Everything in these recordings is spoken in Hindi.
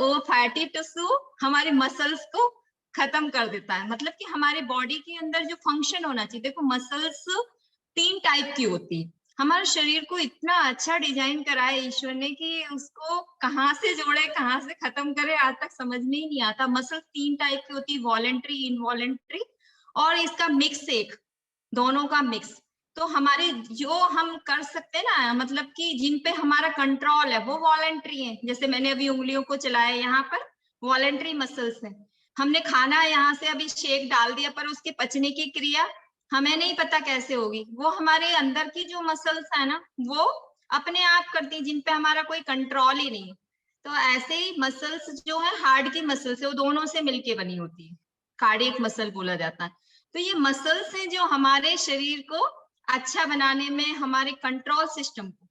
वो फैटी टिश्यू हमारे मसल्स को खत्म कर देता है। मतलब कि हमारे बॉडी के अंदर जो फंक्शन होना चाहिए, देखो मसल्स 3 टाइप की होती है। हमारे शरीर को इतना अच्छा डिजाइन करा है ईश्वर ने कि उसको कहाँ से जोड़े कहाँ से खत्म करे आज तक समझ में ही नहीं आता। मसल 3 टाइप की होती है, वॉलेंट्री, इनवॉलेंट्री और इसका मिक्स एक, दोनों का मिक्स। तो हमारे जो हम कर सकते हैं ना, मतलब कि जिन पे हमारा कंट्रोल है वो वॉलेंट्री है। जैसे मैंने अभी उंगलियों को चलाया, यहाँ पर वॉलेंट्री मसल्स है। हमने खाना यहाँ से अभी शेक डाल दिया, पर उसके पचने की क्रिया हमें नहीं पता कैसे होगी, वो हमारे अंदर की जो मसल्स है ना वो अपने आप करती है, जिन पे हमारा कोई कंट्रोल ही नहीं। तो ऐसे ही मसल्स जो है हार्ट की मसल्स है, वो दोनों से मिलके बनी होती है, कार्डियक मसल बोला जाता है। तो ये मसल्स हैं जो हमारे शरीर को अच्छा बनाने में, हमारे कंट्रोल सिस्टम को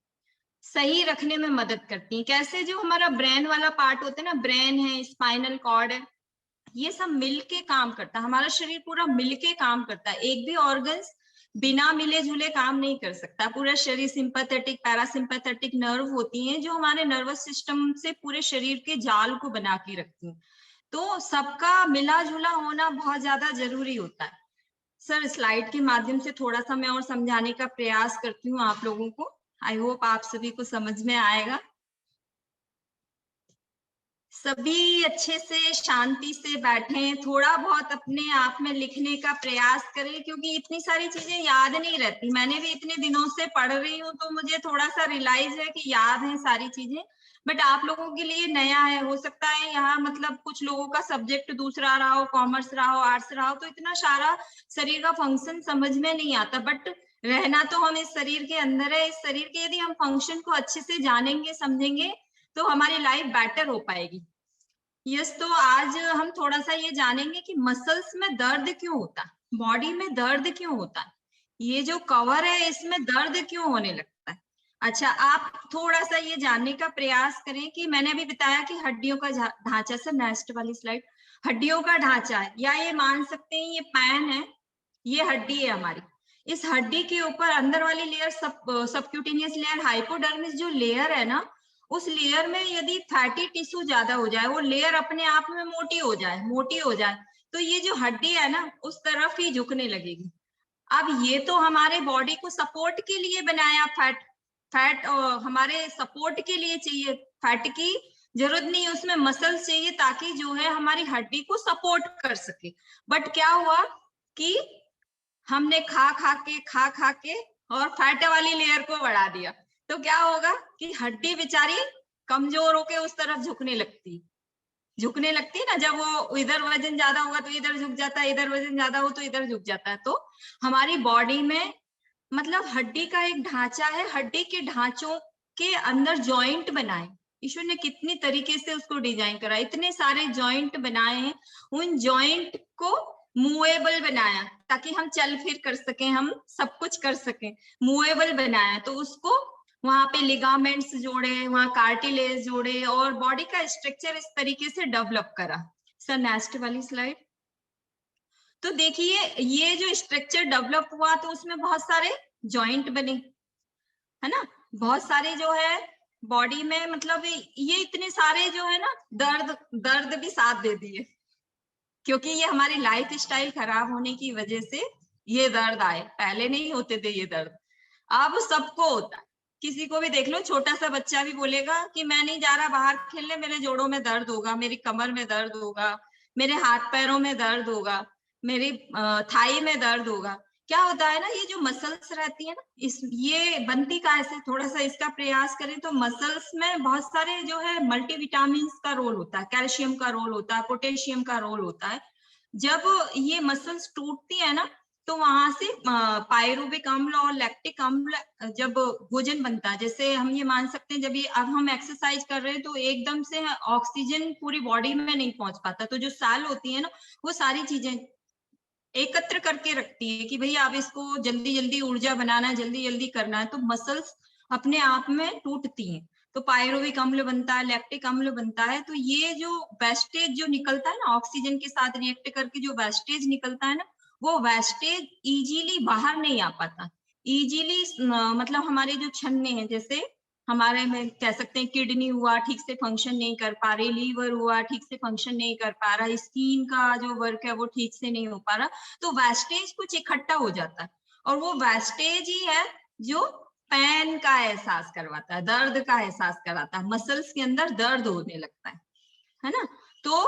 सही रखने में मदद करती हैं। कैसे? जो हमारा ब्रेन वाला पार्ट होता है ना, ब्रेन है, स्पाइनल कॉर्ड है, ये सब मिलके काम करता है। हमारा शरीर पूरा मिलके काम करता है, एक भी ऑर्गन्स बिना मिले जुले काम नहीं कर सकता। पूरा शरीर सिंपैथेटिक, पैरासिम्पैथेटिक नर्व होती हैं जो हमारे नर्वस सिस्टम से पूरे शरीर के जाल को बना के रखती हैं। तो सबका मिला जुला होना बहुत ज्यादा जरूरी होता है। सर, स्लाइड के माध्यम से थोड़ा सा मैं और समझाने का प्रयास करती हूँ आप लोगों को। आई होप आप सभी को समझ में आएगा। सभी अच्छे से शांति से बैठें, थोड़ा बहुत अपने आप में लिखने का प्रयास करें, क्योंकि इतनी सारी चीजें याद नहीं रहती। मैंने भी इतने दिनों से पढ़ रही हूँ तो मुझे थोड़ा सा रियलाइज है कि याद है सारी चीजें, बट आप लोगों के लिए नया है। हो सकता है यहाँ मतलब कुछ लोगों का सब्जेक्ट दूसरा रहा हो, कॉमर्स रहा हो, आर्ट्स रहा हो, तो इतना सारा शरीर का फंक्शन समझ में नहीं आता। बट रहना तो हम इस शरीर के अंदर है। इस शरीर के यदि हम फंक्शन को अच्छे से जानेंगे, समझेंगे, तो हमारी लाइफ बेटर हो पाएगी। यस, तो आज हम थोड़ा सा ये जानेंगे कि मसल्स में दर्द क्यों होता है, बॉडी में दर्द क्यों होता है, ये जो कवर है इसमें दर्द क्यों होने लगता है। अच्छा, आप थोड़ा सा ये जानने का प्रयास करें कि मैंने अभी बताया कि हड्डियों का ढांचा, सर नेक्स्ट वाली स्लाइड, हड्डियों का ढांचा है, या ये मान सकते हैं ये पैन है, ये हड्डी है हमारी। इस हड्डी के ऊपर अंदर वाली लेयर सबक्यूटेनियस लेयर, हाइपोडर्मिस जो लेयर है ना, उस लेयर में यदि फैटी टिश्यू ज्यादा हो जाए, वो लेयर अपने आप में मोटी हो जाए, तो ये जो हड्डी है ना उस तरफ ही झुकने लगेगी। अब ये तो हमारे बॉडी को सपोर्ट के लिए बनाया, फैट फैट हमारे सपोर्ट के लिए चाहिए, फैट की जरूरत नहीं है, उसमें मसल्स चाहिए ताकि जो है हमारी हड्डी को सपोर्ट कर सके। बट क्या हुआ कि हमने खा के और फैट वाली लेयर को बढ़ा दिया, तो क्या होगा कि हड्डी बेचारी कमजोर होके उस तरफ झुकने लगती है ना। जब वो इधर वजन ज्यादा होगा तो इधर झुक जाता है, इधर वजन ज्यादा हो तो इधर झुक जाता है। तो हमारी बॉडी में मतलब हड्डी का एक ढांचा है, हड्डी के ढांचों के अंदर जॉइंट बनाए ईश्वर ने, कितनी तरीके से उसको डिजाइन करा, इतने सारे जॉइंट बनाए हैं। उन जॉइंट को मूवेबल बनाया ताकि हम चल फिर कर सकें, हम सब कुछ कर सकें, मूवेबल बनाया। तो उसको वहां पे लिगामेंट्स जोड़े, वहां कार्टिलेज जोड़े और बॉडी का स्ट्रक्चर इस तरीके से डेवलप करा। सर नेक्स्ट वाली स्लाइड। तो देखिए ये जो स्ट्रक्चर डेवलप हुआ तो उसमें बहुत सारे जॉइंट बने, है ना, बहुत सारे जो है बॉडी में, मतलब ये इतने सारे जो है ना, दर्द भी साथ दे दिए, क्योंकि ये हमारी लाइफ स्टाइल खराब होने की वजह से ये दर्द आए, पहले नहीं होते थे ये दर्द, अब सबको होता है। किसी को भी देख लो, छोटा सा बच्चा भी बोलेगा कि मैं नहीं जा रहा बाहर खेलने, मेरे जोड़ों में दर्द होगा, मेरी कमर में दर्द होगा, मेरे हाथ पैरों में दर्द होगा, मेरी थाई में दर्द होगा। क्या होता है ना, ये जो मसल्स रहती है ना, इस ये बनती का ऐसे, थोड़ा सा इसका प्रयास करें तो मसल्स में बहुत सारे जो है मल्टीविटामिन का रोल होता है, कैल्शियम का रोल होता है, पोटेशियम का रोल होता है। जब ये मसल्स टूटती है ना तो वहां से पायरुविक अम्ल और लैक्टिक अम्ल जब भोजन बनता है, जैसे हम ये मान सकते हैं, जब ये अब हम एक्सरसाइज कर रहे हैं तो एकदम से ऑक्सीजन पूरी बॉडी में नहीं पहुंच पाता, तो जो साल होती है ना वो सारी चीजें एकत्र करके रखती है कि भैया अब इसको जल्दी जल्दी ऊर्जा बनाना है, जल्दी जल्दी करना है, तो मसल्स अपने आप में टूटती हैं। तो पायरुविक अम्ल बनता है, लैक्टिक अम्ल बनता है। तो ये जो वेस्टेज जो निकलता है ना, ऑक्सीजन के साथ रिएक्ट करके जो वेस्टेज निकलता है ना, वो वेस्टेज इजीली बाहर नहीं आ पाता। इजीली मतलब हमारे जो छन्ने हैं, जैसे हमारे में कह सकते हैं किडनी हुआ ठीक से फंक्शन नहीं कर पा रही, लीवर हुआ ठीक से फंक्शन नहीं कर पा रहा, स्किन का जो वर्क है वो ठीक से नहीं हो पा रहा, तो वेस्टेज कुछ इकट्ठा हो जाता है और वो वेस्टेज ही है जो पेन का एहसास करवाता है, दर्द का एहसास कराता है, मसल्स के अंदर दर्द होने लगता है ना। तो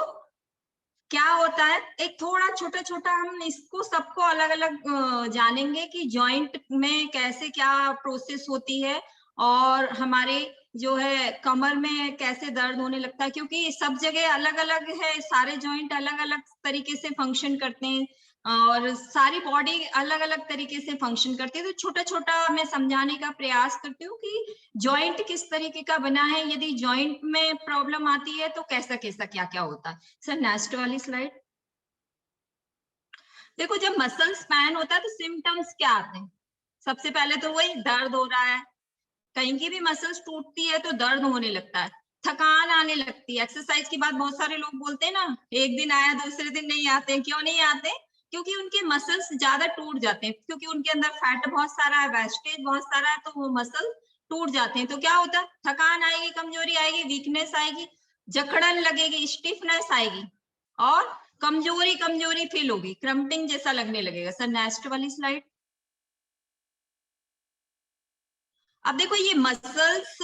क्या होता है, एक थोड़ा छोटा छोटा हम इसको सबको अलग अलग जानेंगे कि जॉइंट में कैसे क्या प्रोसेस होती है और हमारे जो है कमर में कैसे दर्द होने लगता है, क्योंकि सब जगह अलग अलग है, सारे जॉइंट अलग अलग तरीके से फंक्शन करते हैं और सारी बॉडी अलग अलग तरीके से फंक्शन करती है। तो छोटा छोटा मैं समझाने का प्रयास करती हूँ कि जॉइंट किस तरीके का बना है, यदि जॉइंट में प्रॉब्लम आती है तो कैसा कैसा क्या क्या होता है। सर नेक्स्ट वाली स्लाइड। देखो जब मसल स्पैन होता है तो सिम्टम्स क्या आते हैं, सबसे पहले तो वही दर्द हो रहा है, कहीं की भी मसल्स टूटती है तो दर्द होने लगता है, थकान आने लगती है। एक्सरसाइज के बाद बहुत सारे लोग बोलते हैं ना, एक दिन आया दूसरे दिन नहीं आते, क्यों नहीं आते? क्योंकि उनके मसल्स ज्यादा टूट जाते हैं, क्योंकि उनके अंदर फैट बहुत सारा है, वेस्टेज बहुत सारा है, तो वो मसल टूट जाते हैं। तो क्या होता है, थकान आएगी, कमजोरी आएगी, वीकनेस आएगी, जकड़न लगेगी, स्टिफनेस आएगी और कमजोरी कमजोरी फील होगी, क्रम्पिंग जैसा लगने लगेगा। सर नेक्स्ट वाली स्लाइड। अब देखो ये मसल्स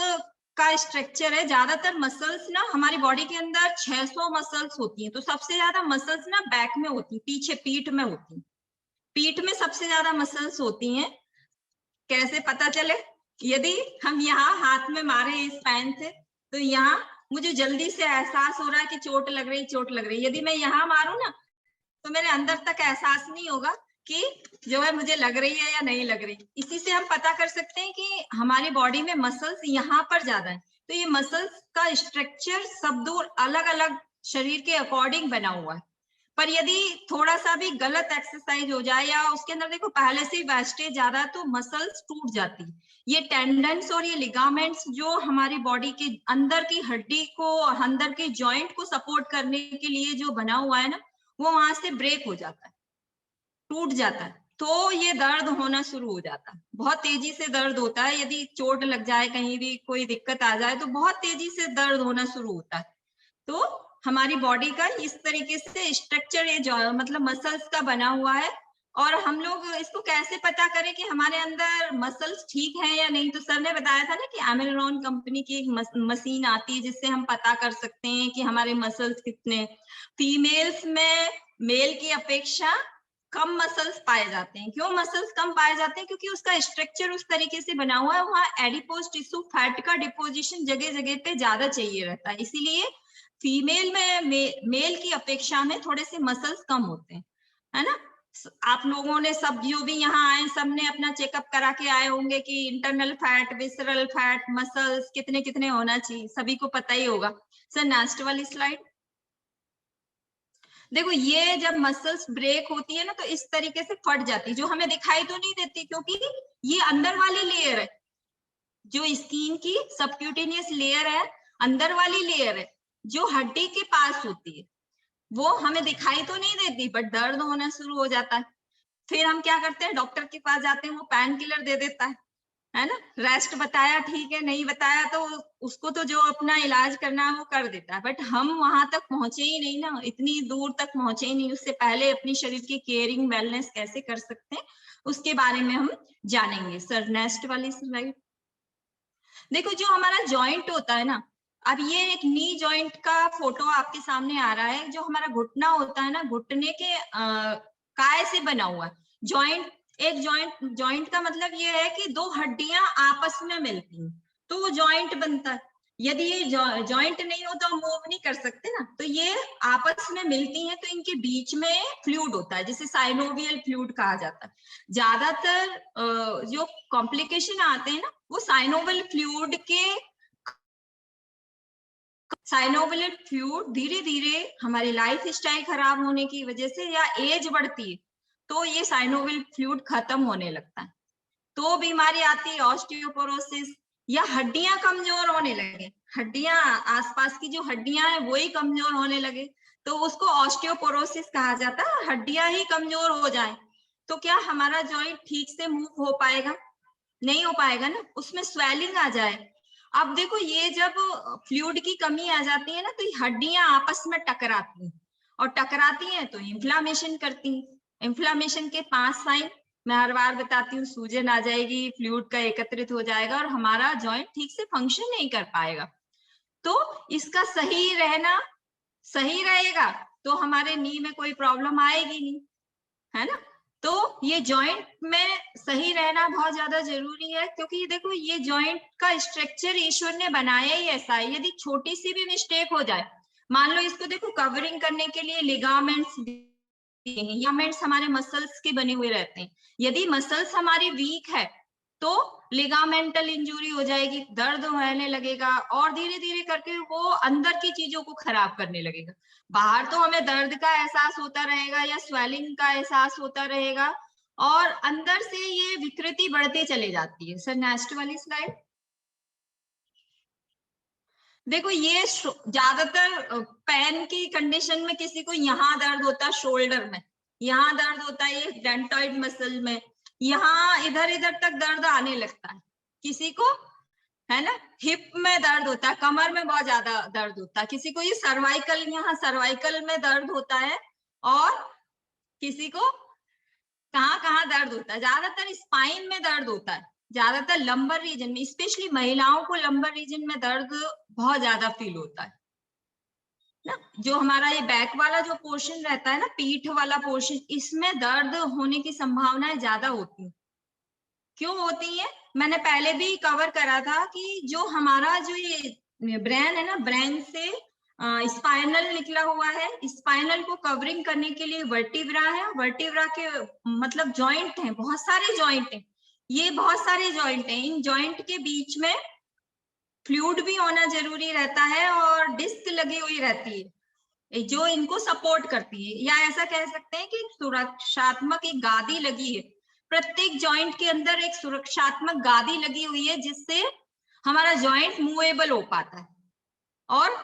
का स्ट्रक्चर है, ज्यादातर मसल्स ना हमारी बॉडी के अंदर 600 मसल्स होती हैं, तो सबसे ज्यादा मसल्स ना बैक में होती है, पीछे पीठ में होती है, पीठ में सबसे ज्यादा मसल्स होती हैं। कैसे पता चले, यदि हम यहाँ हाथ में मारे इस पेन से तो यहाँ मुझे जल्दी से एहसास हो रहा है कि चोट लग रही, चोट लग रही। यदि मैं यहाँ मारूं ना तो मेरे अंदर तक एहसास नहीं होगा कि जो है मुझे लग रही है या नहीं लग रही। इसी से हम पता कर सकते हैं कि हमारी बॉडी में मसल्स यहाँ पर ज्यादा है। तो ये मसल्स का स्ट्रक्चर सब दूर अलग अलग शरीर के अकॉर्डिंग बना हुआ है, पर यदि थोड़ा सा भी गलत एक्सरसाइज हो जाए या उसके अंदर देखो पहले से ही वेस्टेज ज्यादा है तो मसल्स टूट जाती है। ये टेंडन्स और ये लिगामेंट्स जो हमारी बॉडी के अंदर की हड्डी को, अंदर के जॉइंट को सपोर्ट करने के लिए जो बना हुआ है ना, वो वहां से ब्रेक हो जाता है, टूट जाता है, तो ये दर्द होना शुरू हो जाता है। बहुत तेजी से दर्द होता है, यदि चोट लग जाए, कहीं भी कोई दिक्कत आ जाए तो बहुत तेजी से दर्द होना शुरू होता है। तो हमारी बॉडी का इस तरीके से स्ट्रक्चर ये जो मतलब मसल्स का बना हुआ है। और हम लोग इसको कैसे पता करें कि हमारे अंदर मसल्स ठीक है या नहीं, तो सर ने बताया था ना कि एमिलॉन कंपनी की एक मशीन आती है जिससे हम पता कर सकते हैं कि हमारे मसल्स कितने। फीमेल्स में मेल की अपेक्षा कम मसल्स पाए जाते हैं। क्यों मसल्स कम पाए जाते हैं? क्योंकि उसका स्ट्रक्चर उस तरीके से बना हुआ है, वहाँ एडिपोज टिश्यू फैट का डिपोजिशन जगह जगह पे ज्यादा चाहिए रहता है, इसीलिए फीमेल में मेल की अपेक्षा में थोड़े से मसल्स कम होते हैं, है ना। आप लोगों ने सब जो भी यहाँ आए सबने अपना चेकअप करा के आए होंगे कि internal fat, visceral fat, muscles कितने कितने होना चाहिए, सभी को पता ही होगा। सर नेक्स्ट वाली स्लाइड। देखो ये जब मसल्स ब्रेक होती है ना तो इस तरीके से फट जाती है, जो हमें दिखाई तो नहीं देती क्योंकि ये अंदर वाली लेयर है, जो स्किन की सबक्यूटेनियस लेयर है, अंदर वाली लेयर है जो हड्डी के पास होती है, वो हमें दिखाई तो नहीं देती, बट दर्द होना शुरू हो जाता है। फिर हम क्या करते हैं, डॉक्टर के पास जाते हैं, वो पेन किलर दे देता है ना। रेस्ट बताया ठीक है, नहीं बताया तो उसको तो जो अपना इलाज करना है वो कर देता है, बट हम वहां तक पहुंचे ही नहीं ना, इतनी दूर तक पहुंचे ही नहीं। उससे पहले अपनी शरीर की केयरिंग वेलनेस कैसे कर सकते हैं उसके बारे में हम जानेंगे। सर नेक्स्ट वाली स्लाइड। देखो जो हमारा जॉइंट होता है ना, अब ये एक नी जॉइंट का फोटो आपके सामने आ रहा है। जो हमारा घुटना होता है ना, घुटने के काय से बना हुआ है जॉइंट। एक जॉइंट का मतलब ये है कि दो हड्डियां आपस में मिलती हैं तो वो जॉइंट बनता है। यदि ये जॉइंट नहीं हो तो हम मूव नहीं कर सकते ना, तो ये आपस में मिलती हैं तो इनके बीच में फ्लूइड होता है जिसे साइनोवियल फ्लूइड कहा जाता है। ज्यादातर जो कॉम्प्लिकेशन आते हैं ना वो साइनोवियल फ्लूइड धीरे धीरे हमारी लाइफ स्टाइल खराब होने की वजह से या एज बढ़ती है तो ये साइनोवियल फ्लूइड खत्म होने लगता है, तो बीमारी आती है ऑस्टियोपोरोसिस, या हड्डियां कमजोर होने लगे, हड्डियां आसपास की जो हड्डियां हैं वही कमजोर होने लगे तो उसको ऑस्टियोपोरोसिस कहा जाता है। हड्डियां ही कमजोर हो जाए तो क्या हमारा जॉइंट ठीक से मूव हो पाएगा? नहीं हो पाएगा ना, उसमें स्वेलिंग आ जाए। अब देखो ये जब फ्लूइड की कमी आ जाती है ना, तो ये हड्डियां आपस में टकराती हैं, और टकराती हैं तो इन्फ्लामेशन करती हैं। इन्फ्लामेशन के 5 साइन मैं हर बार बताती हूँ, सूजन आ जाएगी, फ्लूइड का एकत्रित हो जाएगा और हमारा जॉइंट ठीक से फंक्शन नहीं कर पाएगा। तो इसका सही रहना, सही रहेगा तो हमारे नी में कोई प्रॉब्लम आएगी नहीं, है ना। तो ये जॉइंट में सही रहना बहुत ज्यादा जरूरी है, क्योंकि देखो ये जॉइंट का स्ट्रक्चर ईश्वर ने बनाया ही ऐसा है। यदि छोटी सी भी मिस्टेक हो जाए, मान लो इसको देखो कवरिंग करने के लिए लिगामेंट्स, लिगामेंट्स हमारे मसल्स के बने हुए रहते हैं। यदि मसल्स हमारी वीक है तो लिगामेंटल इंजुरी हो जाएगी, दर्द होने लगेगा और धीरे धीरे करके वो अंदर की चीजों को खराब करने लगेगा। बाहर तो हमें दर्द का एहसास होता रहेगा या स्वेलिंग का एहसास होता रहेगा, और अंदर से ये विकृति बढ़ते चले जाती है। सर नेक्स्ट वाली स्लाइड देखो, ये ज्यादातर पेन की कंडीशन में किसी को यहाँ दर्द होता है शोल्डर में, यहाँ दर्द होता है ये डेंटॉइड मसल में, यहाँ इधर इधर तक दर्द आने लगता है किसी को, है ना। हिप में दर्द होता है, कमर में बहुत ज्यादा दर्द होता है किसी को, ये सर्वाइकल, यहाँ सर्वाइकल में दर्द होता है, और किसी को कहाँ कहाँ दर्द होता है, ज्यादातर स्पाइन में दर्द होता है, ज्यादातर लंबर रीजन में, स्पेशली महिलाओं को लंबर रीजन में दर्द बहुत ज्यादा फील होता है ना। जो हमारा ये बैक वाला जो पोर्शन रहता है ना, पीठ वाला पोर्शन, इसमें दर्द होने की संभावनाएं ज्यादा होती है। क्यों होती है, मैंने पहले भी कवर करा था कि जो हमारा जो ये ब्रेन है ना, ब्रेन से स्पाइनल निकला हुआ है, स्पाइनल को कवरिंग करने के लिए वर्टिब्रा है, वर्टिब्रा के मतलब जॉइंट हैं, बहुत सारे जॉइंट हैं, ये बहुत सारे जॉइंट हैं, इन जॉइंट के बीच में फ्लूइड भी होना जरूरी रहता है और डिस्क लगी हुई रहती है जो इनको सपोर्ट करती है, या ऐसा कह सकते हैं कि सुरक्षात्मक एक गादी लगी है, प्रत्येक जॉइंट के अंदर एक सुरक्षात्मक गादी लगी हुई है जिससे हमारा जॉइंट मूवेबल हो पाता है और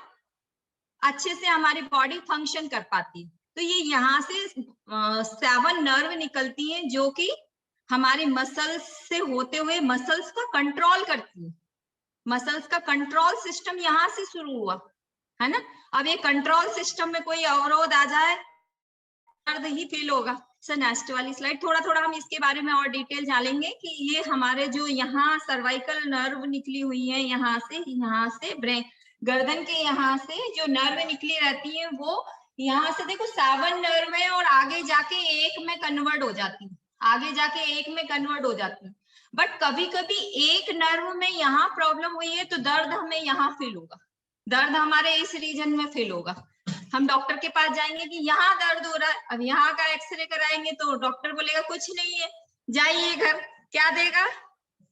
अच्छे से हमारी बॉडी फंक्शन कर पाती है। तो ये यहाँ से 7 नर्व निकलती हैं जो कि हमारे मसल्स से होते हुए मसल्स का कंट्रोल करती है। मसल्स का कंट्रोल सिस्टम यहाँ से शुरू हुआ, है ना। अब ये कंट्रोल सिस्टम में कोई अवरोध आ जाए, दर्द ही फील होगा। सर नेक्स्ट वाली स्लाइड, थोड़ा थोड़ा हम इसके बारे में और डिटेल जानेंगे कि ये हमारे जो यहाँ सर्वाइकल नर्व निकली हुई है, यहाँ से ब्रेन, गर्दन के यहाँ से जो नर्व निकली रहती है वो यहाँ से देखो 7 नर्व है और आगे जाके एक में कन्वर्ट हो जाती है, आगे जाके एक में कन्वर्ट हो जाती है। बट कभी कभी एक नर्व में यहाँ प्रॉब्लम हुई है तो दर्द हमें यहाँ फील होगा, दर्द हमारे इस रीजन में फील होगा। हम डॉक्टर के पास जाएंगे कि यहाँ दर्द हो रहा है, अब यहाँ का एक्सरे कराएंगे तो डॉक्टर बोलेगा कुछ नहीं है, जाइए घर। क्या देगा,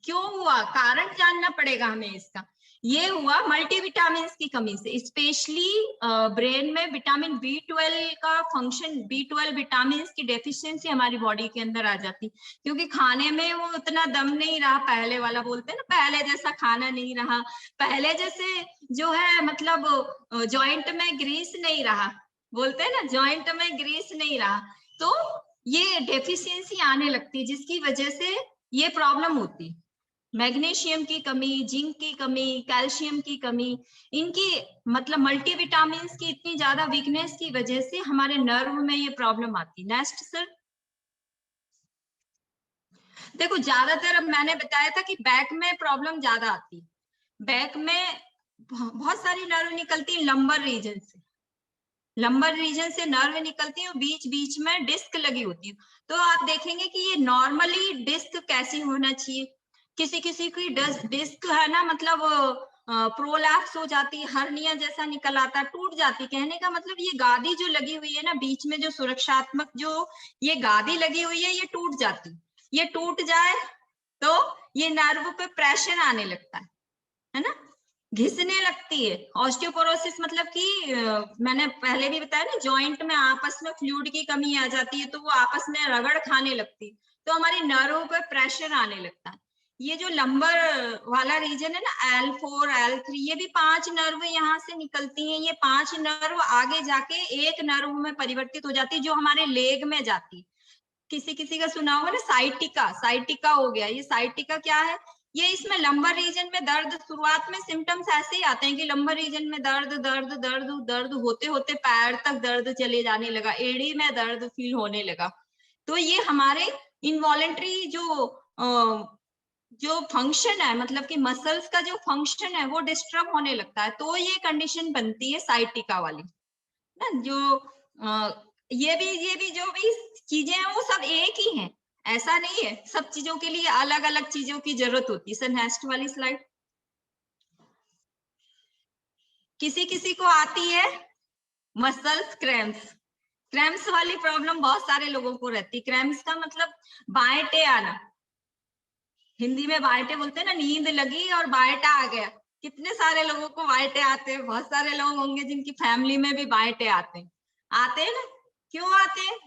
क्यों हुआ, कारण जानना पड़ेगा हमें इसका। ये हुआ मल्टीविटामिन की कमी से, स्पेशली ब्रेन में विटामिन B12 का फंक्शन, B12 विटामिन की डेफिशिएंसी हमारी बॉडी के अंदर आ जाती, क्योंकि खाने में वो उतना दम नहीं रहा, पहले वाला बोलते हैं ना, पहले जैसा खाना नहीं रहा, पहले जैसे जो है मतलब जॉइंट में ग्रीस नहीं रहा, बोलते हैं ना जॉइंट में ग्रीस नहीं रहा, तो ये डेफिशिएंसी आने लगती है जिसकी वजह से ये प्रॉब्लम होती। मैग्नीशियम की कमी, जिंक की कमी, कैल्शियम की कमी, इनकी मतलब मल्टीविटामिन की इतनी ज्यादा वीकनेस की वजह से हमारे नर्व में ये प्रॉब्लम आती। नेक्स्ट सर, देखो ज्यादातर अब मैंने बताया था कि बैक में प्रॉब्लम ज्यादा आती, बैक में बहुत सारी नर्व निकलती है लंबर रीजन से, लंबर रीजन से नर्व निकलती है, बीच बीच में डिस्क लगी होती है। तो आप देखेंगे कि ये नॉर्मली डिस्क कैसी होना चाहिए, किसी किसी की डिस्क है ना मतलब प्रोलैप्स हो जाती, हर्निया जैसा निकल आता, टूट जाती। कहने का मतलब ये गादी जो लगी हुई है ना बीच में, जो सुरक्षात्मक जो ये गादी लगी हुई है, ये टूट जाती, ये टूट जाए तो ये नर्व पे प्रेशर आने लगता है ना, घिसने लगती है। ऑस्टियोपोरोसिस मतलब कि मैंने पहले भी बताया ना, जॉइंट में आपस में फ्लूइड की कमी आ जाती है तो वो आपस में रगड़ खाने लगती, तो हमारी नर्व पे प्रेशर आने लगता है। ये जो लंबर वाला रीजन है ना, L4 L3, ये भी 5 नर्व यहाँ से निकलती हैं, ये 5 नर्व आगे जाके एक नर्व में परिवर्तित हो जाती है जो हमारे लेग में जाती। किसी किसी का सुना होगा ना साइटिका, साइटिका हो गया, ये साइटिका क्या है, ये इसमें लंबर रीजन में दर्द, शुरुआत में सिम्टम्स ऐसे ही आते हैं कि लंबर रीजन में दर्द दर्द दर्द दर्द होते होते पैर तक दर्द चले जाने लगा, एड़ी में दर्द फील होने लगा। तो ये हमारे इनवॉलेंट्री जो फंक्शन है, मतलब कि मसल्स का जो फंक्शन है वो डिस्टर्ब होने लगता है, तो ये कंडीशन बनती है साइटिका वाली ना। जो ये भी जो भी चीजें हैं वो सब एक ही हैं, ऐसा नहीं है, सब चीजों के लिए अलग अलग चीजों की जरूरत होती है। सर नेक्स्ट वाली स्लाइड। किसी किसी को आती है मसल्स क्रैम्प्स। क्रैम्प्स वाली प्रॉब्लम बहुत सारे लोगों को रहती है। क्रैम्प्स का मतलब बाएटे आना, हिंदी में बाएटे बोलते हैं ना, नींद लगी और बाएटा आ गया। कितने सारे लोगों को बाएटे आते हैं, बहुत सारे लोग होंगे जिनकी फैमिली में भी बाएटे आते हैं ना। क्यों आते हैं?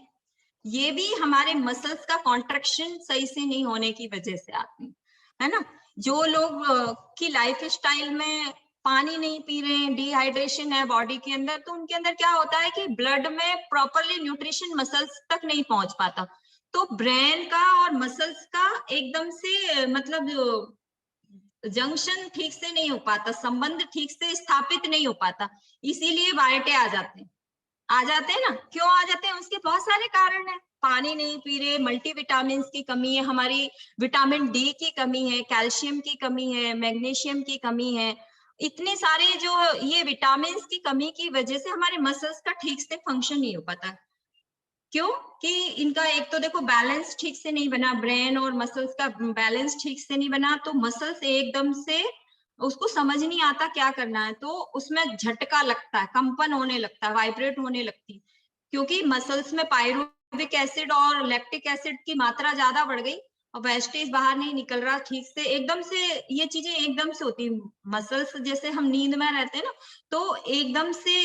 ये भी हमारे मसल्स का कॉन्ट्रैक्शन सही से नहीं होने की वजह से आते हैं, है ना। जो लोग की लाइफ स्टाइल में पानी नहीं पी रहे हैं, डिहाइड्रेशन है बॉडी के अंदर, तो उनके अंदर क्या होता है कि ब्लड में प्रॉपरली न्यूट्रिशन मसल्स तक नहीं पहुंच पाता, तो ब्रेन का और मसल्स का एकदम से मतलब जंक्शन ठीक से नहीं हो पाता, संबंध ठीक से स्थापित नहीं हो पाता, इसीलिए बायटे आ जाते हैं ना। क्यों आ जाते हैं? उसके बहुत सारे कारण हैं। पानी नहीं पी रहे, मल्टीविटामिन की कमी है, हमारी विटामिन डी की कमी है, कैल्शियम की कमी है, मैग्नीशियम की कमी है, इतने सारे जो ये विटामिन की कमी की वजह से हमारे मसल्स का ठीक से फंक्शन नहीं हो पाता। क्यों? कि इनका एक तो देखो बैलेंस ठीक से नहीं बना, ब्रेन और मसल्स का बैलेंस ठीक से नहीं बना, तो मसल्स एकदम से उसको समझ नहीं आता क्या करना है, तो उसमें झटका लगता है, कंपन होने लगता है, वाइब्रेट होने लगती, क्योंकि मसल्स में पायरुविक एसिड और लैक्टिक एसिड की मात्रा ज्यादा बढ़ गई और वेस्टेज बाहर नहीं निकल रहा ठीक से। एकदम से ये चीजें एकदम से होती है। मसल्स जैसे हम नींद में रहते हैं ना, तो एकदम से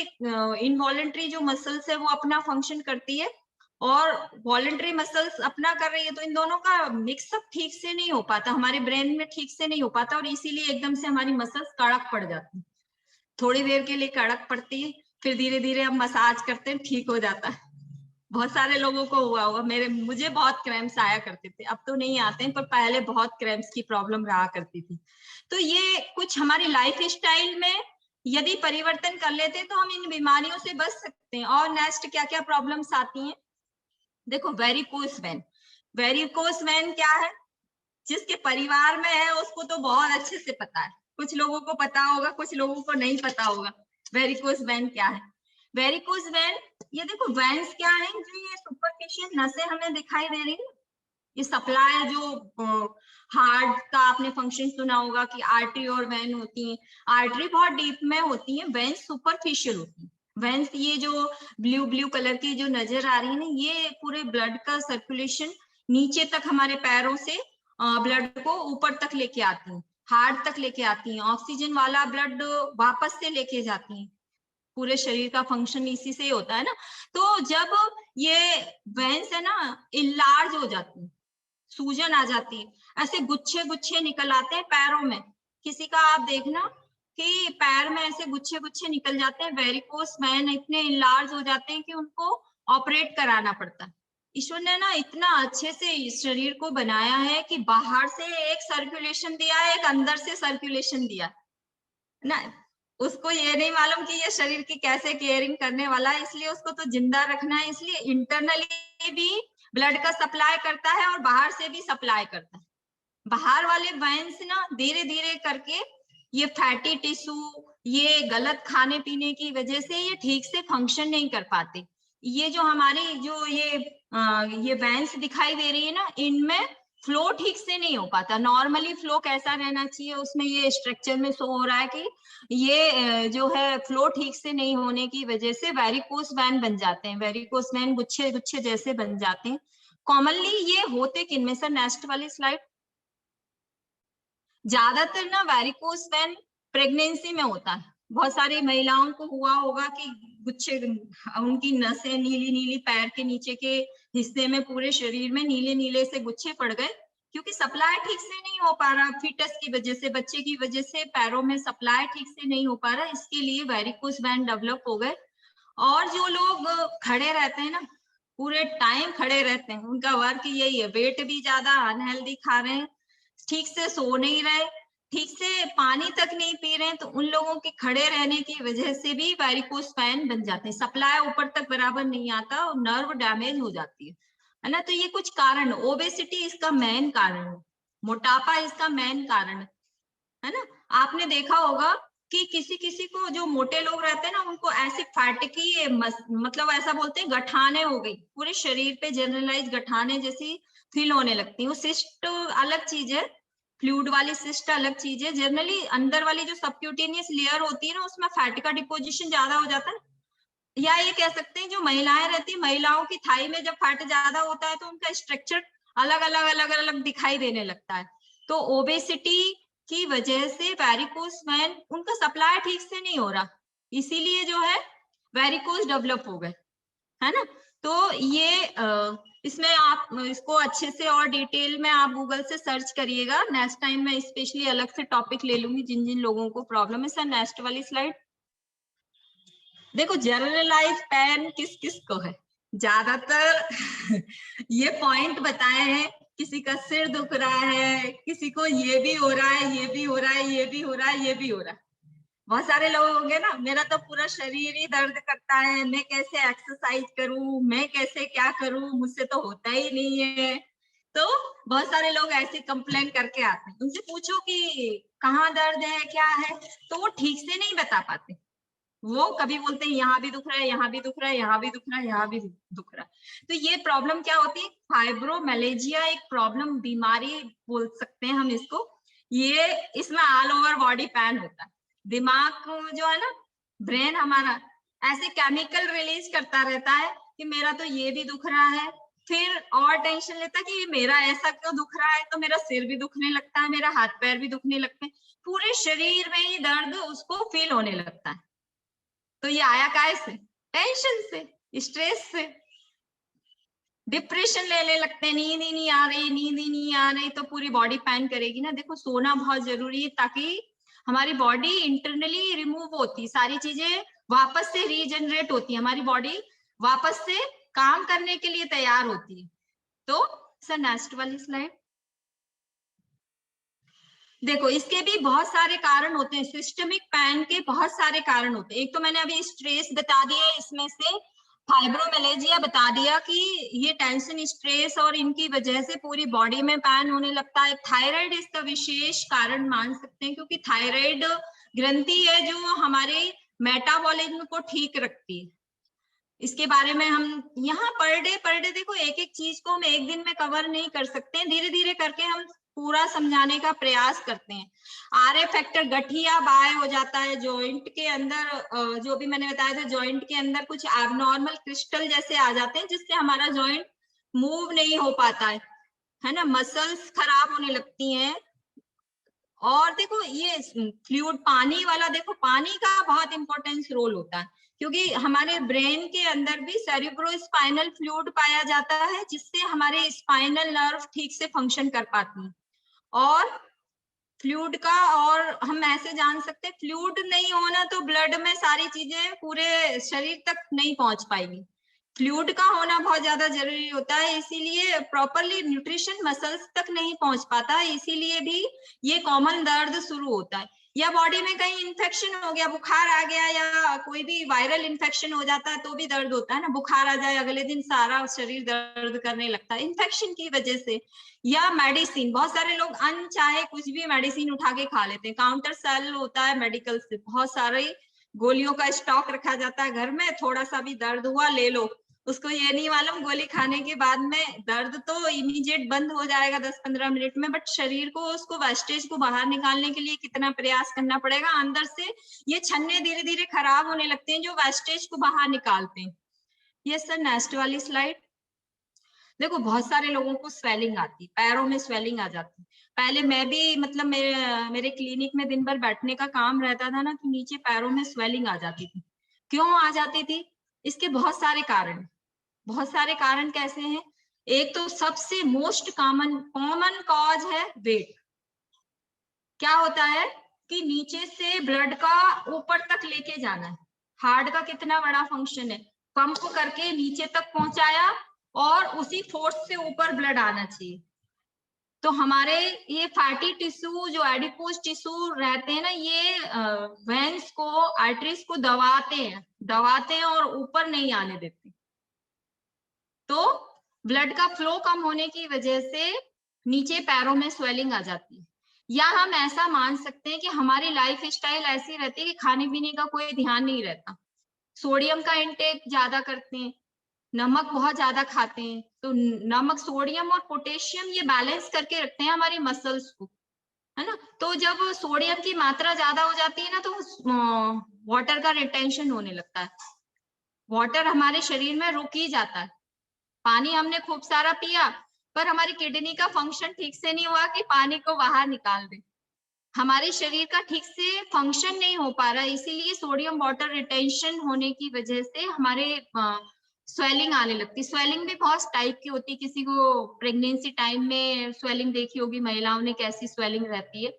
इनवॉलेंट्री जो मसल्स है वो अपना फंक्शन करती है और वॉलेंट्री मसल्स अपना कर रही है, तो इन दोनों का मिक्सअप ठीक से नहीं हो पाता, हमारे ब्रेन में ठीक से नहीं हो पाता, और इसीलिए एकदम से हमारी मसल्स कड़क पड़ जाती है। थोड़ी देर के लिए कड़क पड़ती है, फिर धीरे धीरे हम मसाज करते हैं, ठीक हो जाता है। बहुत सारे लोगों को हुआ होगा, मुझे बहुत क्रैम्प्स आया करते थे, अब तो नहीं आते हैं, पर पहले बहुत क्रैम्प्स की प्रॉब्लम रहा करती थी। तो ये कुछ हमारी लाइफ स्टाइल में यदि परिवर्तन कर लेते हैं तो हम इन बीमारियों से बच सकते हैं। और नेक्स्ट क्या क्या प्रॉब्लम्स आती हैं? देखो वेरिकोस वेन। वेरिकोस वेन क्या है? जिसके परिवार में है उसको तो बहुत अच्छे से पता है, कुछ लोगों को पता होगा, कुछ लोगों को नहीं पता होगा वेरिकोस वेन क्या है। वेरिकोस वेन, ये देखो वेन्स क्या है, जो ये सुपरफिशियल नसें हमें दिखाई दे रही है, ये सप्लाई जो हार्ट का आपने फंक्शन सुना होगा कि आर्टरी और वेन होती है। आर्टरी बहुत डीप में होती है, वेन्स सुपरफिशियल होती है। वेन्स ये जो ब्लू ब्लू कलर की जो नजर आ रही है ना, ये पूरे ब्लड का सर्कुलेशन नीचे तक हमारे पैरों से ब्लड को ऊपर तक लेके आती है, हार्ट तक लेके आती है, ऑक्सीजन वाला ब्लड वापस से लेके जाती है। पूरे शरीर का फंक्शन इसी से ही होता है ना। तो जब ये वेन्स है ना इनलार्ज हो जाती है, सूजन आ जाती है, ऐसे गुच्छे गुच्छे निकल आते हैं पैरों में। किसी का आप देखना कि पैर में ऐसे गुच्छे गुच्छे निकल जाते हैं, वेरिकोस वेन इतने इनलार्ज हो जाते हैं कि उनको ऑपरेट कराना पड़ता है। ईश्वर ने ना इतना अच्छे से इस शरीर को बनाया है कि बाहर से एक सर्कुलेशन दिया है, एक अंदर से सर्कुलेशन दिया है ना। उसको ये नहीं मालूम कि ये शरीर की कैसे केयरिंग करने वाला है, इसलिए उसको तो जिंदा रखना है, इसलिए इंटरनली भी ब्लड का सप्लाई करता है और बाहर से भी सप्लाई करता है। बाहर वाले वेन्स ना धीरे धीरे करके ये फैटी टिश्यू, ये गलत खाने पीने की वजह से ये ठीक से फंक्शन नहीं कर पाते। ये जो हमारी जो ये वेन्स दिखाई दे रही है ना, इनमें फ्लो ठीक से नहीं हो पाता। नॉर्मली फ्लो कैसा रहना चाहिए, उसमें ये स्ट्रक्चर में शो हो रहा है कि ये जो है फ्लो ठीक से नहीं होने की वजह से वेरिकोस वेन बन जाते हैं। वेरिकोस वेन गुच्छे गुच्छे जैसे बन जाते हैं। कॉमनली ये होते किनमें? सर नेक्स्ट वाली स्लाइड। ज्यादातर ना वेरिकोस वेन प्रेगनेंसी में होता है। बहुत सारी महिलाओं को हुआ होगा कि गुच्छे, उनकी नसें नीली नीली, पैर के नीचे के हिस्से में, पूरे शरीर में नीले नीले से गुच्छे पड़ गए, क्योंकि सप्लाई ठीक से नहीं हो पा रहा, फीटस की वजह से, बच्चे की वजह से पैरों में सप्लाई ठीक से नहीं हो पा रहा, इसके लिए वेरिकोस वेन डेवलप हो गए। और जो लोग खड़े रहते हैं ना, पूरे टाइम खड़े रहते हैं, उनका वर्क यही है, वेट भी ज्यादा, अनहेल्दी खा रहे हैं, ठीक से सो नहीं रहे, ठीक से पानी तक नहीं पी रहे हैं, तो उन लोगों के खड़े रहने की वजह से भी वैरिकोज वेन बन जाते हैं। सप्लाई ऊपर तक बराबर नहीं आता और नर्व डैमेज हो जाती है ना। तो ये कुछ कारण, ओबेसिटी इसका मेन कारण है, मोटापा इसका मेन कारण है ना। आपने देखा होगा कि किसी किसी को, जो मोटे लोग रहते हैं ना, उनको ऐसी फैटिकी मतलब ऐसा बोलते हैं गठाने हो गई पूरे शरीर पे, जनरलाइज गठाने जैसी फील होने लगती है। वो सिस्ट अलग चीज है, फ्लूइड वाली सिस्ट अलग चीज है। जनरली अंदर वाली जो सबक्यूटेनियस लेयर होती है ना, उसमें फैट का डिपोजिशन ज्यादा हो जाता है। या ये कह सकते हैं जो महिलाएं रहती है, महिलाओं की थाई में जब फैट ज्यादा होता है तो उनका स्ट्रक्चर अलग अलग अलग अलग दिखाई देने लगता है। तो ओबेसिटी की वजह से वैरिकोज वेन, उनका सप्लाई ठीक से नहीं हो रहा, इसीलिए जो है वैरिकोज डेवलप हो गए, है ना। तो ये इसमें आप इसको अच्छे से और डिटेल में आप गूगल से सर्च करिएगा। नेक्स्ट टाइम मैं स्पेशली अलग से टॉपिक ले लूंगी जिन जिन लोगों को प्रॉब्लम है। सर नेक्स्ट वाली स्लाइड देखो, जनरलाइज पेन किस किस को है ज्यादातर ये पॉइंट बताए हैं। किसी का सिर दुख रहा है, किसी को ये भी हो रहा है, ये भी हो रहा है, ये भी हो रहा है, ये भी हो रहा है। बहुत सारे लोग होंगे ना, मेरा तो पूरा शरीर ही दर्द करता है, मैं कैसे एक्सरसाइज करूं, मैं कैसे क्या करूं, मुझसे तो होता ही नहीं है। तो बहुत सारे लोग ऐसे कंप्लेन करके आते हैं। उनसे पूछो कि कहाँ दर्द है, क्या है, तो वो ठीक से नहीं बता पाते। वो कभी बोलते हैं यहाँ भी दुख रहा है, यहाँ भी दुख रहा है, यहाँ भी दुख रहा है, यहाँ भी दुख रहा है। तो ये प्रॉब्लम क्या होती है, फाइब्रोमेलेजिया एक प्रॉब्लम, बीमारी बोल सकते हैं हम इसको। ये इसमें ऑल ओवर बॉडी पेन होता है। दिमाग जो है ना, ब्रेन हमारा ऐसे केमिकल रिलीज करता रहता है कि मेरा तो ये भी दुख रहा है, फिर और टेंशन लेता है कि मेरा ऐसा क्यों दुख रहा है, तो मेरा सिर भी दुखने लगता है, मेरा हाथ पैर भी दुखने लगते हैं, पूरे शरीर में ही दर्द उसको फील होने लगता है। तो ये आया काय से, टेंशन से, स्ट्रेस से। डिप्रेशन लेने लगते हैं, नींद ही नहीं आ रही, नींद ही नहीं आ रही, तो पूरी बॉडी पेन करेगी ना। देखो सोना बहुत जरूरी है, ताकि हमारी बॉडी इंटरनली रिमूव होती, सारी चीजें वापस से रीजनरेट होती है, हमारी बॉडी वापस से काम करने के लिए तैयार होती है। तो सर नेक्स्ट वाली स्लाइड देखो, इसके भी बहुत सारे कारण होते हैं, सिस्टमिक पेन के बहुत सारे कारण होते हैं। एक तो मैंने अभी स्ट्रेस बता दिया, इसमें से फाइब्रोमेलेजिया बता दिया कि ये टेंशन, स्ट्रेस और इनकी वजह से पूरी बॉडी में पेन होने लगता है। थायराइड इसका विशेष कारण मान सकते हैं, क्योंकि थायराइड ग्रंथि है जो हमारे मेटाबॉलिज्म को ठीक रखती है। इसके बारे में हम यहाँ पर डे देखो, एक एक चीज को हम एक दिन में कवर नहीं कर सकते हैं, धीरे धीरे करके हम पूरा समझाने का प्रयास करते हैं। आरए फैक्टर, गठिया बाय हो जाता है जॉइंट के अंदर, जो भी मैंने बताया था, जॉइंट के अंदर कुछ एबनॉर्मल क्रिस्टल जैसे आ जाते हैं, जिससे हमारा जॉइंट मूव नहीं हो पाता है ना। मसल्स खराब होने लगती हैं। और देखो ये फ्लूइड, पानी वाला, देखो पानी का बहुत इंपॉर्टेंस रोल होता है, क्योंकि हमारे ब्रेन के अंदर भी सेरिब्रोस्पाइनल फ्लूइड पाया जाता है, जिससे हमारे स्पाइनल नर्व ठीक से फंक्शन कर पाती है। और फ्लूइड का, और हम ऐसे जान सकते हैं, फ्लूइड नहीं होना तो ब्लड में सारी चीजें पूरे शरीर तक नहीं पहुंच पाएगी। फ्लूइड का होना बहुत ज्यादा जरूरी होता है, इसीलिए प्रॉपरली न्यूट्रिशन मसल्स तक नहीं पहुंच पाता, इसीलिए भी ये कॉमन दर्द शुरू होता है। या बॉडी में कहीं इन्फेक्शन हो गया, बुखार आ गया, या कोई भी वायरल इन्फेक्शन हो जाता है तो भी दर्द होता है ना। बुखार आ जाए, अगले दिन सारा शरीर दर्द करने लगता है इन्फेक्शन की वजह से। या मेडिसिन, बहुत सारे लोग अनचाहे कुछ भी मेडिसिन उठा के खा लेते हैं। काउंटर सेल होता है मेडिकल से, बहुत सारे गोलियों का स्टॉक रखा जाता है घर में, थोड़ा सा भी दर्द हुआ ले लो। उसको ये नहीं मालूम गोली खाने के बाद में दर्द तो इमीडिएट बंद हो जाएगा 10-15 मिनट में, बट शरीर को, उसको वेस्टेज को बाहर निकालने के लिए कितना प्रयास करना पड़ेगा। अंदर से ये छन्ने धीरे धीरे खराब होने लगते हैं जो वेस्टेज को बाहर निकालते हैं। ये सर नेक्स्ट वाली स्लाइड देखो, बहुत सारे लोगों को स्वेलिंग आती है, पैरों में स्वेलिंग आ जाती है। पहले मैं भी, मतलब मेरे क्लिनिक में दिन भर बैठने का काम रहता था ना, तो नीचे पैरों में स्वेलिंग आ जाती थी। क्यों आ जाती थी? इसके बहुत सारे कारण, बहुत सारे कारण कैसे हैं? एक तो सबसे मोस्ट कॉमन कॉज है वेट। क्या होता है कि नीचे से ब्लड का ऊपर तक लेके जाना है। हार्ट का कितना बड़ा फंक्शन है, पंप करके नीचे तक पहुंचाया और उसी फोर्स से ऊपर ब्लड आना चाहिए। तो हमारे ये फैटी टिश्यू जो एडिपोज टिश्यू रहते हैं ना, ये वेन्स को, आर्टरीज को दबाते हैं और ऊपर नहीं आने देते। तो ब्लड का फ्लो कम होने की वजह से नीचे पैरों में स्वेलिंग आ जाती है। या हम ऐसा मान सकते हैं कि हमारी लाइफ स्टाइल ऐसी रहती है कि खाने पीने का कोई ध्यान नहीं रहता, सोडियम का इंटेक ज्यादा करते हैं, नमक बहुत ज्यादा खाते हैं। तो नमक, सोडियम और पोटेशियम ये बैलेंस करके रखते हैं हमारी मसल्स को, है ना। तो जब सोडियम की मात्रा ज्यादा हो जाती है ना, तो वाटर का रिटेंशन होने लगता है, वाटर हमारे शरीर में रुक ही जाता है। पानी हमने खूब सारा पिया, पर हमारी किडनी का फंक्शन ठीक से नहीं हुआ कि पानी को बाहर निकाल दे, हमारे शरीर का ठीक से फंक्शन नहीं हो पा रहा है। इसीलिए सोडियम वाटर रिटेंशन होने की वजह से हमारे स्वेलिंग आने लगती है। स्वेलिंग भी बहुत टाइप की होती है, किसी को प्रेगनेंसी टाइम में स्वेलिंग देखी होगी महिलाओं ने, कैसी स्वेलिंग रहती है।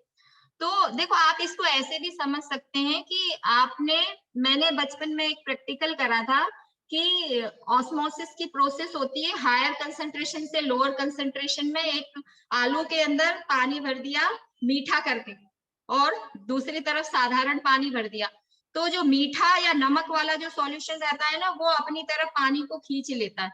तो देखो, आप इसको ऐसे भी समझ सकते हैं कि मैंने बचपन में एक प्रैक्टिकल करा था कि ऑस्मोसिस की प्रोसेस होती है, हायर कंसंट्रेशन से लोअर कंसंट्रेशन में एक आलू के अंदर पानी भर दिया मीठा करके, और दूसरी तरफ साधारण पानी भर दिया। तो जो मीठा या नमक वाला जो सॉल्यूशन रहता है ना, वो अपनी तरफ पानी को खींच लेता है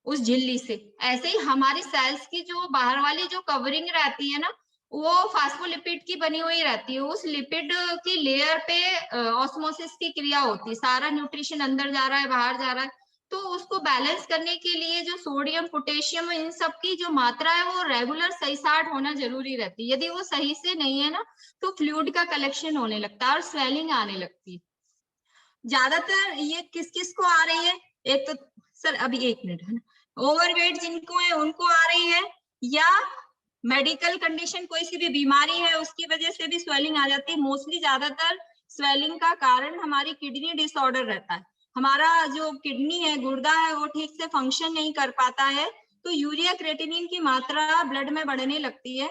उस झिल्ली से। ऐसे ही हमारी सेल्स की जो बाहर वाली जो कवरिंग रहती है ना, वो फास्फोलिपिड की बनी हुई रहती है। उस लिपिड की लेयर पे ऑस्मोसिस की क्रिया होती है, सारा न्यूट्रिशन अंदर जा रहा है, बाहर जा रहा है। तो उसको बैलेंस करने के लिए जो सोडियम, पोटेशियम, इन सब की जो मात्रा है वो रेगुलर सही साठ होना जरूरी रहती है। यदि वो सही से नहीं है ना, तो फ्लूइड का कलेक्शन होने लगता है और स्वेलिंग आने लगती है। ज्यादातर ये किस किस को आ रही है? एक तो सर अभी एक मिनट, है ना, ओवरवेट जिनको है उनको आ रही है, या मेडिकल कंडीशन कोई सी भी बीमारी है उसकी वजह से भी स्वेलिंग आ जाती है। मोस्टली ज्यादातर स्वेलिंग का कारण हमारी किडनी डिसऑर्डर रहता है। हमारा जो किडनी है, गुर्दा है, वो ठीक से फंक्शन नहीं कर पाता है, तो यूरिया क्रेटिनिन की मात्रा ब्लड में बढ़ने लगती है,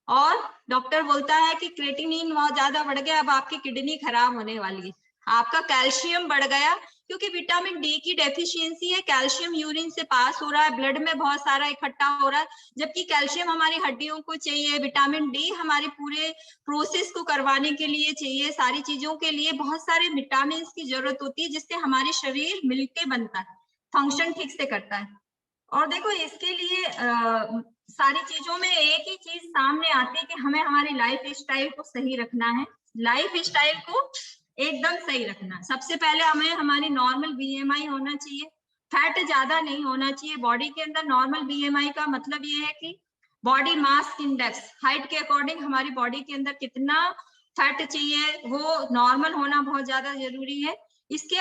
और डॉक्टर बोलता है कि क्रेटिनिन बहुत ज्यादा बढ़ गया, अब आपकी किडनी खराब होने वाली है। आपका कैल्शियम बढ़ गया, क्योंकि विटामिन डी की डेफिशिएंसी है, कैल्शियम यूरिन से पास हो रहा है, ब्लड में बहुत सारा इकट्ठा हो रहा है, जबकि कैल्शियम हमारी हड्डियों को चाहिए, विटामिन डी हमारे पूरे प्रोसेस को करवाने के लिए चाहिए, सारी चीजों के लिए बहुत सारे विटामिन की जरूरत होती है, जिससे हमारे शरीर मिलके बनता है, फंक्शन ठीक से करता है। और देखो, इसके लिए सारी चीजों में एक ही चीज सामने आती है कि हमें हमारी लाइफ स्टाइल को सही रखना है। लाइफ स्टाइल को एकदम सही रखना है। सबसे पहले हमें हमारी नॉर्मल बीएमआई होना चाहिए, फैट ज्यादा नहीं होना चाहिए बॉडी के अंदर। नॉर्मल बीएमआई का मतलब ये है कि बॉडी मास इंडेक्स, हाइट के अकॉर्डिंग हमारी बॉडी के अंदर कितना फैट चाहिए, वो नॉर्मल होना बहुत ज्यादा जरूरी है। इसके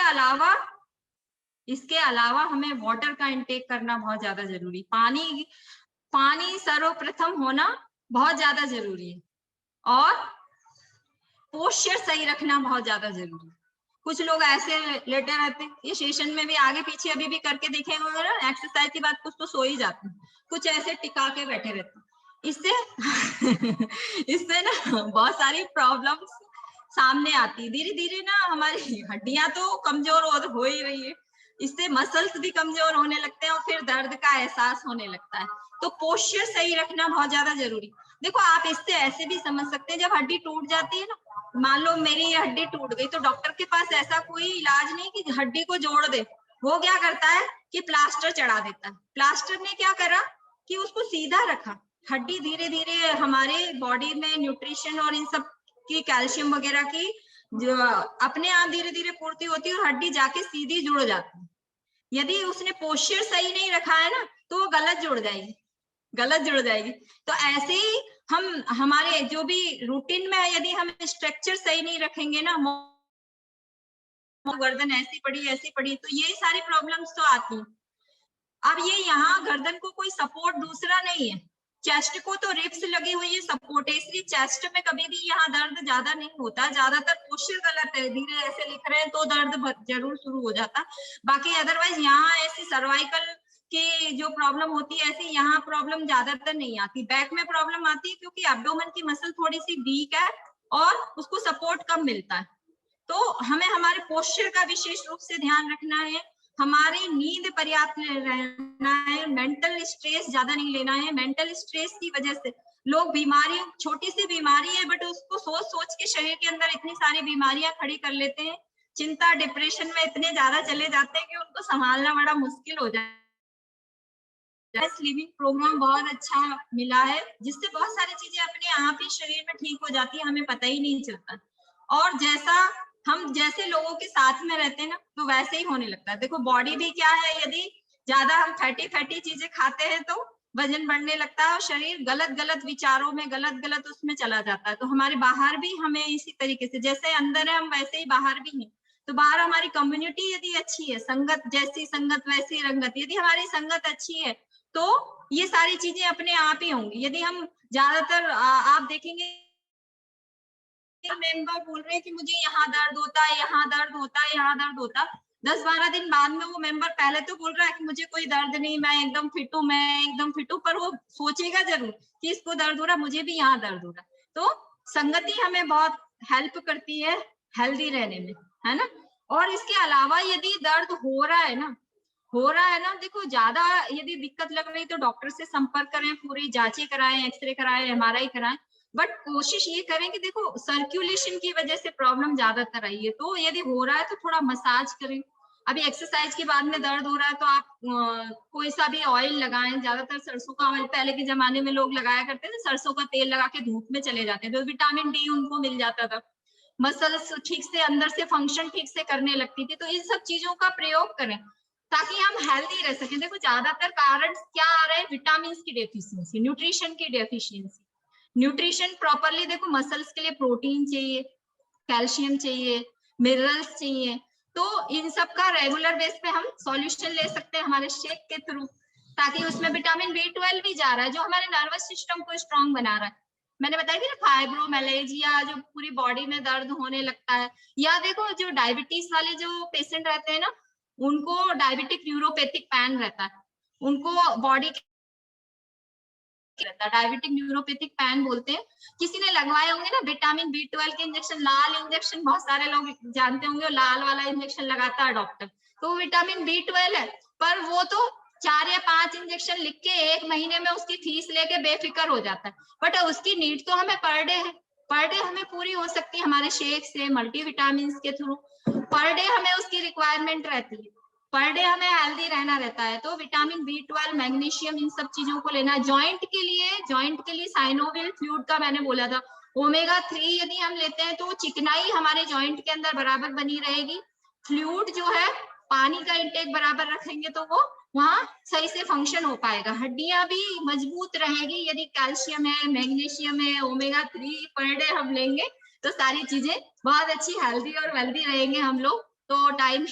अलावा हमें वाटर का इंटेक करना बहुत ज्यादा जरूरी, पानी सर्वप्रथम होना बहुत ज्यादा जरूरी है, और पोस्चर सही रखना बहुत ज्यादा जरूरी है। कुछ लोग ऐसे लेटे रहते हैं, ये सेशन में भी आगे पीछे अभी भी करके देखेंगे ना, एक्सरसाइज के बाद कुछ तो सो ही जाते हैं, कुछ ऐसे टिका के बैठे रहते हैं। इससे इससे ना बहुत सारी प्रॉब्लम्स सामने आती है। धीरे धीरे ना हमारी हड्डियां तो कमजोर हो ही रही है, इससे मसल्स भी कमजोर होने लगते हैं, और फिर दर्द का एहसास होने लगता है। तो पोस्चर सही रखना बहुत ज्यादा जरूरी। देखो, आप इससे ऐसे भी समझ सकते हैं, जब हड्डी टूट जाती है ना, मान लो मेरी हड्डी टूट गई, तो डॉक्टर के पास ऐसा कोई इलाज नहीं कि हड्डी को जोड़ दे। वो क्या करता है कि प्लास्टर चढ़ा देता है। प्लास्टर ने क्या करा कि उसको सीधा रखा। हड्डी धीरे धीरे हमारे बॉडी में न्यूट्रिशन और इन सब की, कैल्शियम वगैरह की जो अपने आप धीरे धीरे पूर्ति होती है, और हड्डी जाके सीधी जुड़ जाती है। यदि उसने पोस्चर सही नहीं रखा है ना, तो वो गलत जुड़ जाएगी। तो ऐसे ही हम हमारे जो भी रूटीन में है, यदि हम स्ट्रक्चर सही नहीं रखेंगे ना, गर्दन ऐसी पड़ी, तो ये सारी प्रॉब्लम्स तो आती हैं। अब ये यहाँ गर्दन को कोई सपोर्ट दूसरा नहीं है, चेस्ट को तो रिब्स लगी हुई है सपोर्ट है, इसलिए चेस्ट में कभी भी यहाँ दर्द ज्यादा नहीं होता। ज्यादातर पोस्चर गलत है, धीरे ऐसे लिख रहे हैं तो दर्द जरूर शुरू हो जाता। बाकी अदरवाइज यहाँ ऐसी सर्वाइकल की जो प्रॉब्लम होती है, ऐसी यहाँ प्रॉब्लम ज्यादातर नहीं आती। बैक में प्रॉब्लम आती है क्योंकि एब्डोमेन की मसल थोड़ी सी वीक है और उसको सपोर्ट कम मिलता है। तो हमें हमारे पोस्चर का विशेष रूप से ध्यान रखना है। हमारी नींद पर्याप्त रहना है, मेंटल स्ट्रेस ज्यादा नहीं लेना है। मेंटल स्ट्रेस की वजह से लोग बीमारी, छोटी सी बीमारी है बट उसको सोच सोच के शरीर के अंदर इतनी सारी बीमारियां खड़ी कर लेते हैं, चिंता डिप्रेशन में इतने ज्यादा चले जाते हैं कि उनको संभालना बड़ा मुश्किल हो जाता है। स्लीपिंग प्रोग्राम बहुत अच्छा मिला है, जिससे बहुत सारी चीजें अपने आप ही शरीर में ठीक हो जाती है, हमें पता ही नहीं चलता। और जैसे लोगों के साथ में रहते हैं ना, तो वैसे ही होने लगता है। देखो बॉडी भी क्या है, यदि ज्यादा हम फैटी चीजें खाते हैं तो वजन बढ़ने लगता है और शरीर गलत गलत विचारों में, गलत गलत उसमें चला जाता है। तो हमारे बाहर भी हमें इसी तरीके से, जैसे अंदर है हम वैसे ही बाहर भी हैं। तो बाहर हमारी कम्युनिटी यदि अच्छी है, संगत जैसी संगत वैसी रंगत, यदि हमारी संगत अच्छी है तो ये सारी चीजें अपने आप ही होंगी। यदि हम ज्यादातर आप देखेंगे मेंबर बोल रहे हैं कि मुझे यहाँ दर्द होता है, यहाँ दर्द होता है, यहाँ दर्द होता है, 10-12 दिन बाद में वो मेंबर पहले तो बोल रहा है कि मुझे कोई दर्द नहीं, मैं एकदम फिट हूँ, मैं एकदम फिट हूँ, पर वो सोचेगा जरूर कि इसको दर्द हो रहा है, मुझे भी यहाँ दर्द हो रहा है। तो संगति हमें बहुत हेल्प करती है हेल्दी रहने में, है ना। और इसके अलावा यदि दर्द हो रहा है ना, देखो ज्यादा यदि दिक्कत लग रही तो डॉक्टर से संपर्क करें, पूरी जांचें कराएं, एक्सरे कराएं, एमआरआई कराएं। बट कोशिश ये करें कि देखो सर्कुलेशन की वजह से प्रॉब्लम ज्यादातर आई है, तो यदि हो रहा है तो थोड़ा मसाज करें। अभी एक्सरसाइज के बाद में दर्द हो रहा है तो आप कोई सा भी ऑयल लगाएं, ज्यादातर सरसों का ऑयल पहले के जमाने में लोग लगाया करते थे, सरसों का तेल लगा के धूप में चले जाते थे, तो विटामिन डी उनको मिल जाता था, मसल्स ठीक से अंदर से फंक्शन ठीक से करने लगती थी। तो इन सब चीजों का प्रयोग करें ताकि हम हेल्दी रह सकें। देखो ज्यादातर कारण क्या आ रहे हैं, विटामिन की डेफिशिएंसी, न्यूट्रिशन की डेफिशिएंसी। न्यूट्रिशन प्रॉपरली, देखो मसल्स के लिए प्रोटीन चाहिए, कैल्शियम चाहिए, मिनरल्स चाहिए, तो इन सब का रेगुलर बेस पे हम सॉल्यूशन ले सकते हैं हमारे शेक के थ्रू, ताकि उसमें विटामिन बी 12 भी जा रहा है जो हमारे नर्वस सिस्टम को स्ट्रांग बना रहा है। मैंने बताया कि ना फाइब्रोमेलेजिया, जो पूरी बॉडी में दर्द होने लगता है, या देखो जो डायबिटीज वाले जो पेशेंट रहते हैं ना, उनको डायबिटिक न्यूरोपैथिक पैन रहता है, उनको बॉडी रहता है, डायबिटिक न्यूरोपैथिक पैन बोलते हैं। किसी ने लगवाए होंगे ना विटामिन बी 12 के इंजेक्शन, लाल इंजेक्शन, बहुत सारे लोग जानते होंगे, लाल वाला इंजेक्शन लगाता है डॉक्टर, तो वो विटामिन बी 12 है। पर वो तो 4 या 5 इंजेक्शन लिख के 1 महीने में उसकी फीस लेके बेफिक्र हो जाता है, बट उसकी नीड तो हमें पर डे है। पर डे हमें पूरी हो सकती है हमारे शेक से, मल्टीविटामिन के थ्रू, पर डे हमें उसकी रिक्वायरमेंट रहती है, पर डे हमें हेल्दी रहना रहता है। तो विटामिन बी 12, मैग्नीशियम, इन सब चीजों को लेना है। जॉइंट के लिए साइनोवियल फ्लूइड का मैंने बोला था, ओमेगा 3 यदि हम लेते हैं तो चिकनाई हमारे जॉइंट के अंदर बराबर बनी रहेगी। फ्लूइड जो है, पानी का इंटेक बराबर रखेंगे तो वो वहां सही से फंक्शन हो पाएगा, हड्डियां भी मजबूत रहेगी। यदि कैल्शियम है, मैग्नीशियम है, ओमेगा 3 पर डे हम लेंगे तो सारी चीजें बहुत अच्छी हेल्दी और वेल्दी रहेंगे हम लोग। तो टाइम